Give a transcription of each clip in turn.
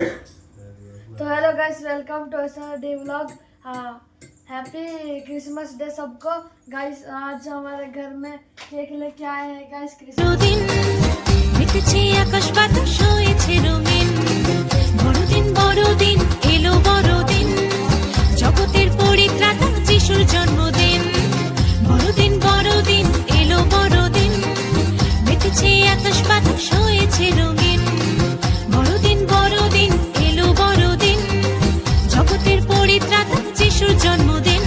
तो hello guys, welcome today vlog. Happy Christmas day सबको। Guys आज हमारे घर में केक लेके आए हैं गाइस। জগতের পরিত্রাতা যিশুর জন্মদিন। বড়দিন বড়দিন এলো বড়দিন, মেতেছে আকাশ বাতাস হয়েছে রঙিন। বড়দিন বড়দিন এলো বড়দিন, জগতের পরিত্রাতা যিশুর জন্মদিন।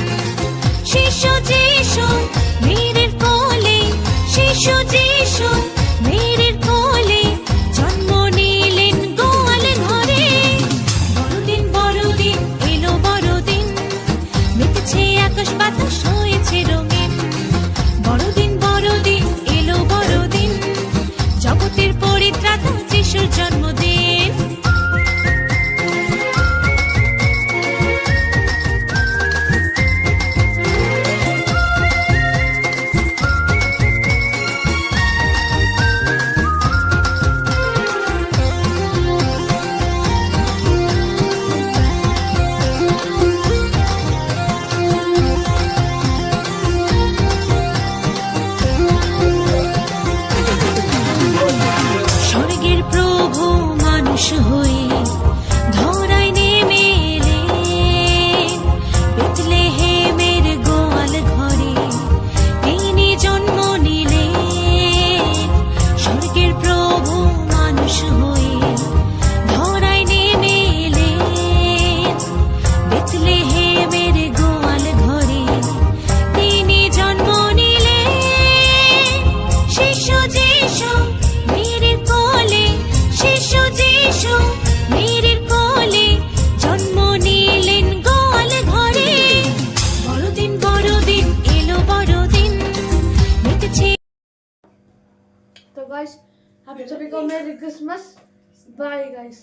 শিশু যিশু মেয়ের কোলে, শিশু যিশু মেয়ের কোলে জন্ম নিলেন গোয়াল ঘরে। বড়দিন বড়দিন এলো বড়দিন, মেতেছে আকাশ বাতাস হয়েছে রঙিন। বড়দিন বড়দিন এলো বড়দিন, জগতের পরিত্রাতা যিশুর জন্মদিন। স্বর্গের প্রভু মানুষ হয়ে ধরায় নেমে এলেন, বেথলেহেমের গোয়াল ঘরে তিনি জন্ম নিলেন। স্বর্গের প্রভু মানুষ হয়ে ধরায় নেমে এলেন, বেথলেহেমের গোয়াল ঘরে তিনি জন্ম নিলেন। শিশু যিশু মেয়ের কোলে, শিশু যিশু মেয়ের কোলে জন্ম নিলেন গোয়াল ঘরে। বড়দিন বড়দিন এলো বড়দিন, মেতেছে। तो गाइस आप सभी को मेरी क्रिसमस बाय गाइस।